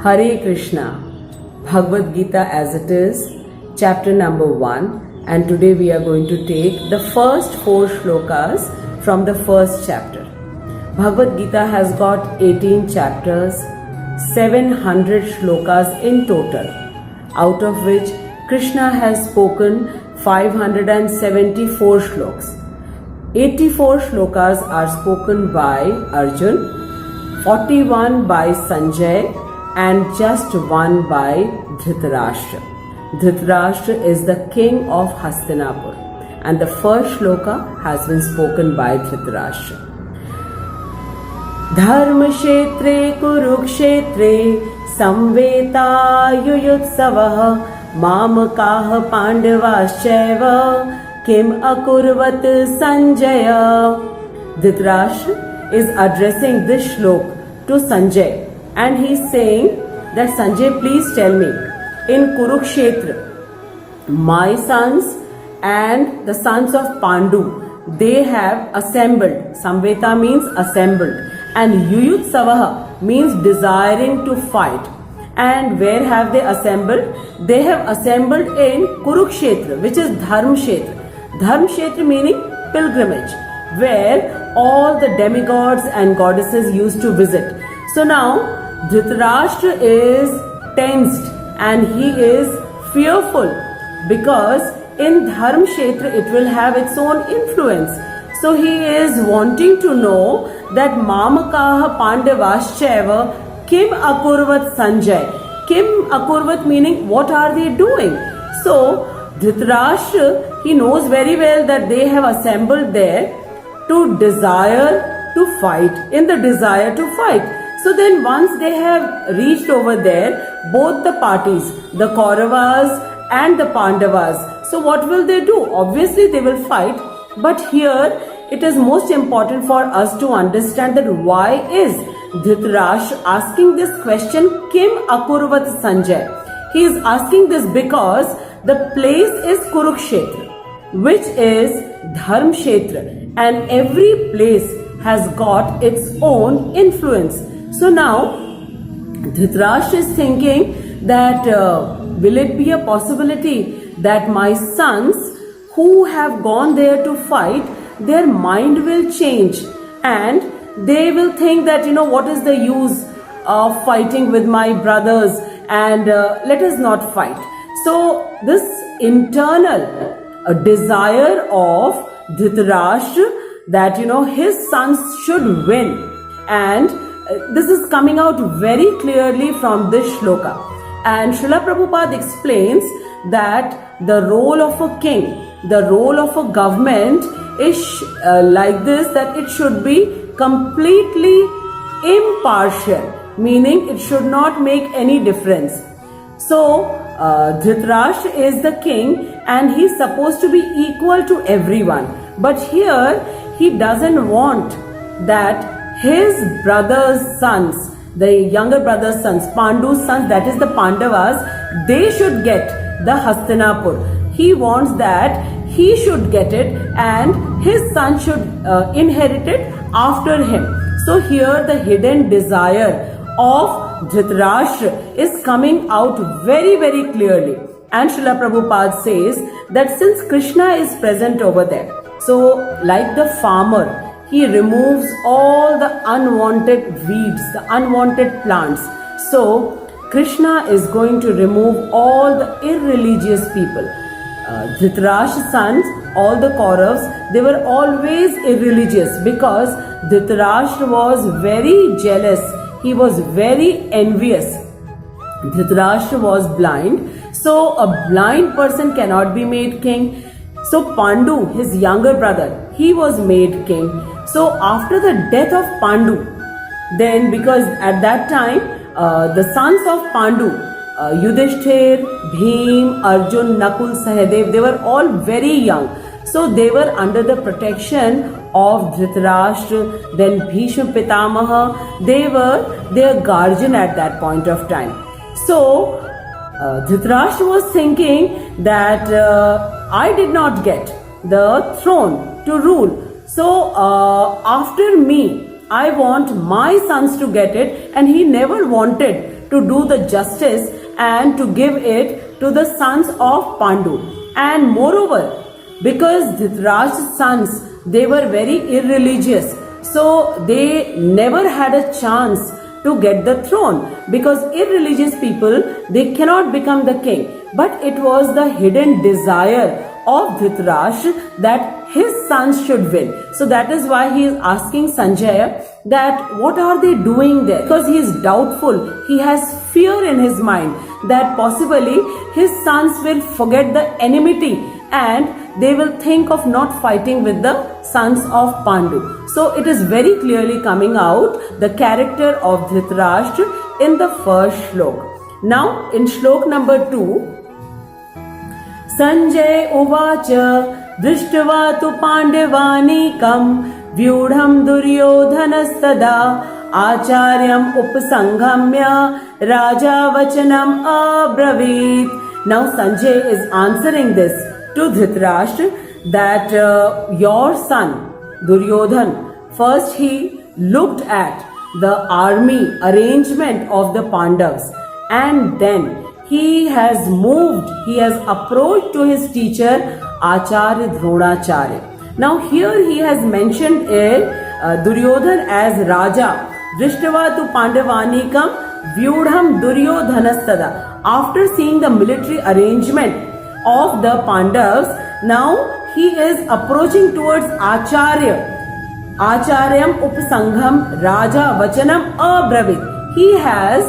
Hare Krishna, Bhagavad Gita as it is, chapter number 1, and today we are going to take the first 4 shlokas from the first chapter. Bhagavad Gita has got 18 chapters, 700 shlokas in total, out of which Krishna has spoken 574 shlokas. 84 shlokas are spoken by Arjun, 41 by Sanjay, and just 1 by Dhritarashtra. Dhritarashtra is the king of Hastinapur, and the first shloka has been spoken by Dhritarashtra. Dharma kshetre kurukshetre samvetayuyutsavah mamakaha pandavaschaiva kim akurvat Sanjaya. Dhritarashtra is addressing this shlok to Sanjay. And he is saying that Sanjay, please tell me, in Kurukshetra, my sons and the sons of Pandu, they have assembled. Samveta means assembled. And Yuyutsavaha means desiring to fight. And where have they assembled? They have assembled in Kurukshetra, which is Dharmkshetra. Dharmkshetra meaning pilgrimage, where all the demigods and goddesses used to visit. So now, Dhritarashtra is tensed and he is fearful because in Dharmkshetra it will have its own influence. So he is wanting to know that Mamakaha Pandavaschaiva Kim Akurvat Sanjay. Kim Akurvat meaning what are they doing? So Dhritarashtra, he knows very well that they have assembled there to desire to fight, in the desire to fight. So then once they have reached over there, both the parties, the Kauravas and the Pandavas, so what will they do? Obviously they will fight, but here it is most important for us to understand that why is Dhritarashtra asking this question, Kim Akurvat Sanjay? He is asking this because the place is Kurukshetra, which is Dharmkshetra, and every place has got its own influence. So now, Dhritarashtra is thinking that will it be a possibility that my sons who have gone there to fight, their mind will change and they will think that, what is the use of fighting with my brothers and let us not fight. So this internal desire of Dhritarashtra that, his sons should win, and this is coming out very clearly from this shloka. And Srila Prabhupada explains that the role of a king, the role of a government is like this, that it should be completely impartial, meaning it should not make any difference. So Dhritarashtra is the king and he is supposed to be equal to everyone. But here he doesn't want that his brother's sons, the younger brother's sons, Pandu's sons, that is the Pandavas, they should get the Hastinapur. He wants that he should get it and his son should inherit it after him. So here the hidden desire of Dhritarashtra is coming out very, very clearly. And Srila Prabhupada says that since Krishna is present over there, so like the farmer, he removes all the unwanted weeds, the unwanted plants. So Krishna is going to remove all the irreligious people. Dhritarashtra's sons, all the Kauravas, they were always irreligious because Dhritarashtra was very jealous. He was very envious. Dhritarashtra was blind. So a blind person cannot be made king. So Pandu, his younger brother, he was made king. So after the death of Pandu, then because at that time the sons of Pandu, Yudhishthir, Bhim, Arjun, Nakul, Sahadev, they were all very young. So they were under the protection of Dhritarashtra, then Bhishma Pitamaha, they were their guardian at that point of time. So Dhritarashtra was thinking that I did not get the throne to rule. So after me, I want my sons to get it, and he never wanted to do the justice and to give it to the sons of Pandu. And moreover, because Dhritarashtra's sons, they were very irreligious, so they never had a chance to get the throne, because irreligious people, they cannot become the king. But it was the hidden desire of Dhritarashtra that his sons should win. So that is why he is asking Sanjaya that what are they doing there? Because he is doubtful. He has fear in his mind that possibly his sons will forget the enmity and they will think of not fighting with the sons of Pandu. So it is very clearly coming out the character of Dhritarashtra in the first shlok. Now in shlok number 2, Sanjay uvacha दृष्ट्वा तु पाण्डवानीकं व्यूढं दुर्योधनस्तदा आचार्यम् उपसंगम्य राजा वचनम् अब्रवीत्. Now Sanjay is answering this to Dhritarashtra that your son Duryodhan, first he looked at the army arrangement of the Pandavas, and then he has moved, he has approached to his teacher Acharya Dronacharya. Now here he has mentioned Duryodhan as Raja. Drishtava tu Pandavanikam Vyudham Duryodhanastada. After seeing the military arrangement of the Pandavas, now he is approaching towards Acharya. Acharyam Upasangham Raja Vachanam Abravit. He has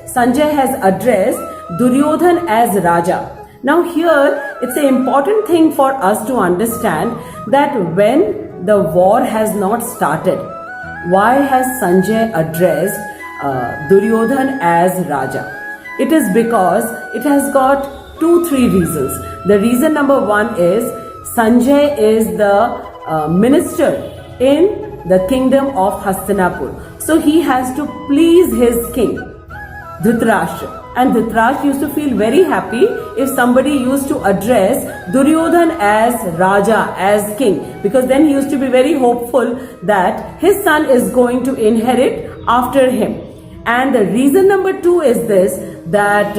Sanjay has addressed Duryodhan as Raja. Now here it's an important thing for us to understand that when the war has not started, why has Sanjay addressed Duryodhan as Raja? It is because it has got 2-3 reasons. The reason number 1 is Sanjay is the minister in the kingdom of Hastinapur. So he has to please his king, Dhritarashtra. And Dhritarashtra used to feel very happy if somebody used to address Duryodhan as Raja, as king, because then he used to be very hopeful that his son is going to inherit after him. And the reason number 2 is this, that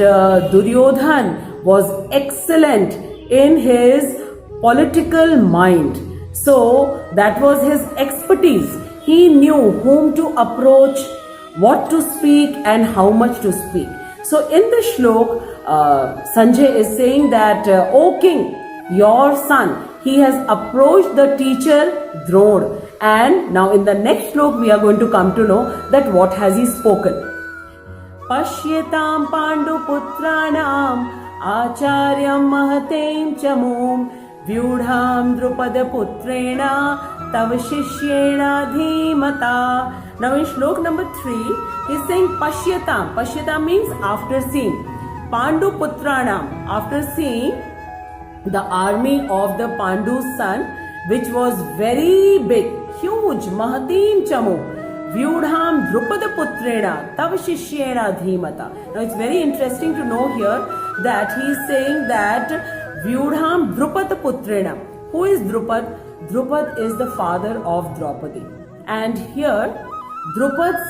Duryodhan was excellent in his political mind. So that was his expertise. He knew whom to approach, what to speak and how much to speak. So in the shlok, Sanjay is saying that, O king, your son, he has approached the teacher Drona. And now in the next shlok, we are going to come to know that what has he spoken. Pashyetam Pandu Putranam Acharyam Mahatem Chamum Vyudham Drupada Putrena Tav Shishyena Dhimata. Now in shlok number 3, he is saying Pashyatam. Pashyatam means after seeing. Pandu Putranam, after seeing the army of the Pandu's son, which was very big, huge, Mahatim Chamu. Vyudham Drupada Putrena Tav Shishyena Dhimata. Now it's very interesting to know here that he is saying that Vyudham Drupada Putrena. Who is Drupad? Drupad is the father of Draupadi. And here Drupad's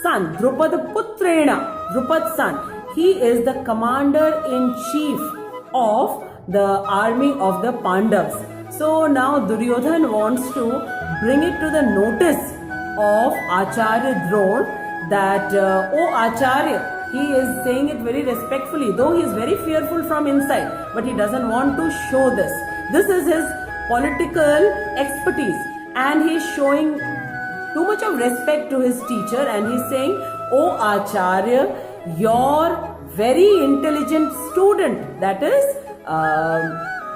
son, Drupada Putrena, Drupad's son, he is the commander-in-chief of the army of the Pandavas. So now Duryodhan wants to bring it to the notice of Acharya Drona that, oh Acharya, he is saying it very respectfully, though he is very fearful from inside, but he doesn't want to show this. This is his political expertise, and he is showing too much of respect to his teacher, and he's saying, Oh Acharya, your very intelligent student, that is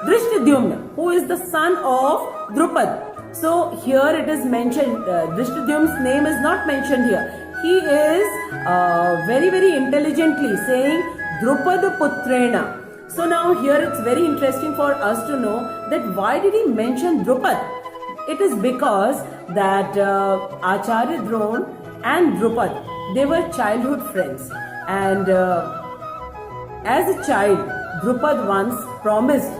Drishtadyumna, who is the son of Drupad. So here it is mentioned, Drishtadyumna's name is not mentioned here. He is very intelligently saying Drupada Putrena. So now here it's very interesting for us to know that why did he mention Drupad? It is because that Acharya Drona and Drupad, they were childhood friends, and as a child, Drupad once promised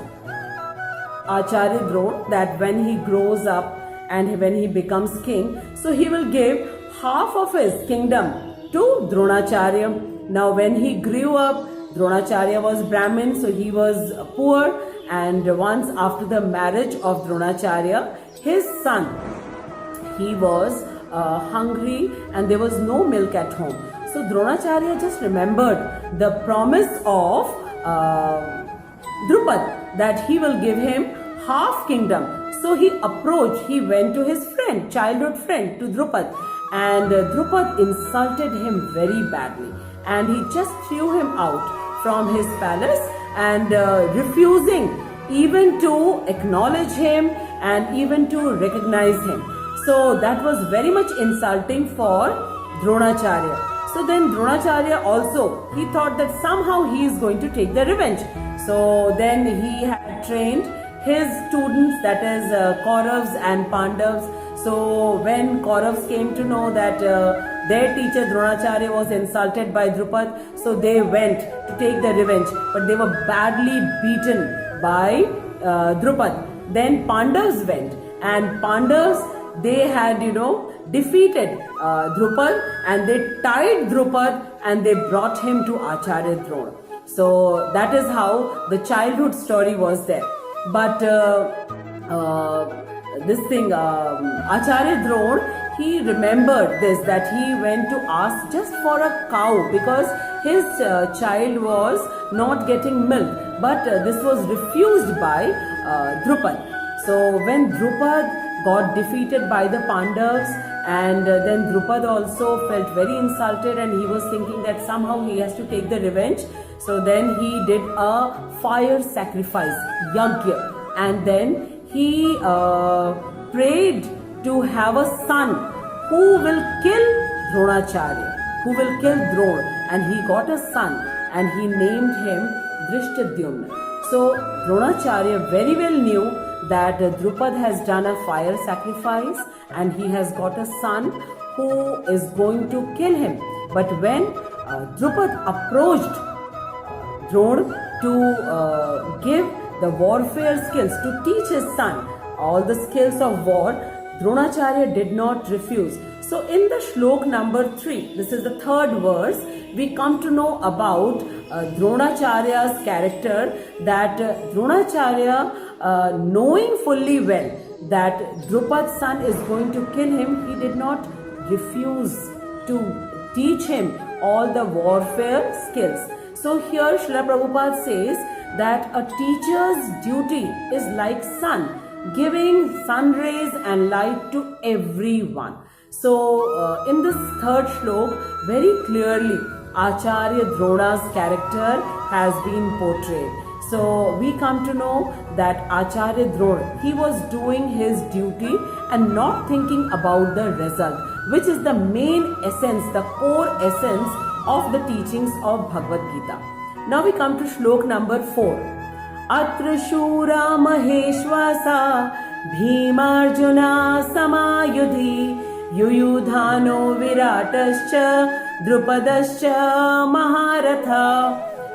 Acharya Drona that when he grows up and when he becomes king, so he will give half of his kingdom to Dronacharya. Now when he grew up, Dronacharya was Brahmin, so he was poor, and once after the marriage of Dronacharya, his son, he was hungry and there was no milk at home. So Dronacharya just remembered the promise of Drupad that he will give him half kingdom. So he went to his friend, childhood friend, to Drupad, and Drupad insulted him very badly, and he just threw him out from his palace and refusing even to acknowledge him and even to recognize him. So that was very much insulting for Dronacharya. So then Dronacharya also, he thought that somehow he is going to take the revenge. So then he had trained his students, that is Kauravas and Pandavas. So when Kauravas came to know that their teacher Dronacharya was insulted by Drupad, so they went to take the revenge, but they were badly beaten by Drupad. Then Pandavas went, and Pandavas, they had defeated Drupad, and they tied Drupad and they brought him to Acharya Drona. So that is how the childhood story was there. But Acharya Drona, he remembered this, that he went to ask just for a cow because his child was not getting milk, but this was refused by Drupad. So when Drupad got defeated by the Pandavas, and then Drupad also felt very insulted, and he was thinking that somehow he has to take the revenge. So then he did a fire sacrifice, yagya, and then he prayed to have a son who will kill Dronacharya, who will kill Drona, and he got a son and he named him Drishtadyumna. So Dronacharya very well knew that Drupad has done a fire sacrifice and he has got a son who is going to kill him. But when Drupad approached Drona to give the warfare skills, to teach his son all the skills of war, Dronacharya did not refuse. So in the shlok number 3, this is the third verse, we come to know about Dronacharya's character, that Dronacharya, knowing fully well that Drupad's son is going to kill him, he did not refuse to teach him all the warfare skills. So here Srila Prabhupada says that a teacher's duty is like sun, giving sun rays and light to everyone. So in this third shlok, very clearly Acharya Drona's character has been portrayed. So we come to know that Acharya Drona, he was doing his duty and not thinking about the result, which is the main essence, the core essence of the teachings of Bhagavad Gita. Now we come to shlok number 4. Atra shura maheshwasa bhimarjuna samayudhi yuyudhano viratascha drupadascha maharatha.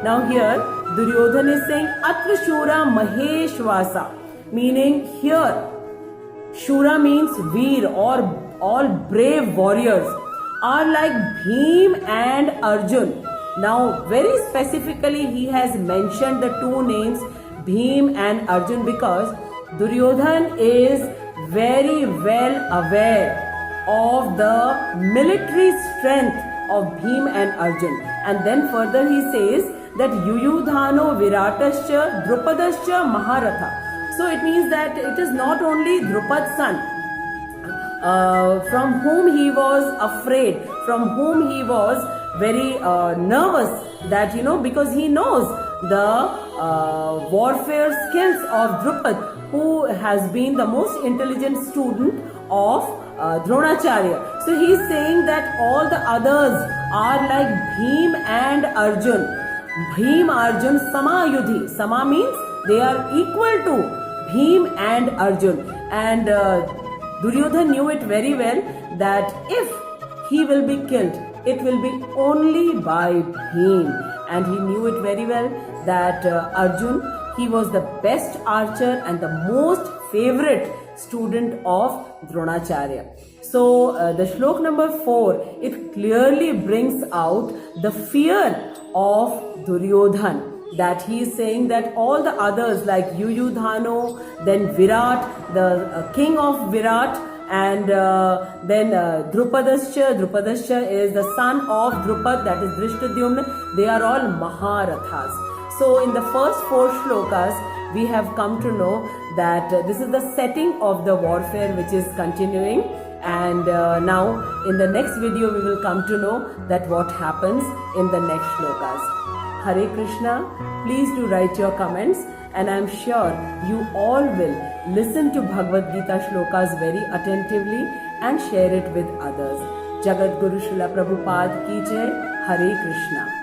Now here Duryodhana is saying Atra shura maheshwasa, meaning here Shura means Veer, or all brave warriors are like Bhim and Arjun. Now very specifically he has mentioned the two names Bhim and Arjun because Duryodhan is very well aware of the military strength of Bhim and Arjun. And then further he says that Yuyudhano Viratascha Drupadascha Maharatha. So it means that it is not only Drupad's son from whom he was afraid, from whom he was very nervous, that because he knows the warfare skills of Drupad, who has been the most intelligent student of Dronacharya. So he is saying that all the others are like Bhim and Arjun. Bhim Arjun Samayudhi. Sama means they are equal to Bhim and Arjun. And Duryodhan knew it very well that if he will be killed, it will be only by Bhim. And he knew it very well that Arjun, he was the best archer and the most favorite student of Dronacharya. So the shlok number 4, it clearly brings out the fear of Duryodhan, that he is saying that all the others like Yuyudhano, then Virat, the king of Virat, and then Drupadascha is the son of Drupad, that is Drishtadyumna. They are all Maharathas. So in the first 4 shlokas, we have come to know that this is the setting of the warfare which is continuing. And now in the next video we will come to know that what happens in the next shlokas. Hare Krishna, please do write your comments, and I am sure you all will listen to Bhagavad Gita shlokas very attentively and share it with others. Jagat Guru Srila Prabhupada ki jai. Hare Krishna.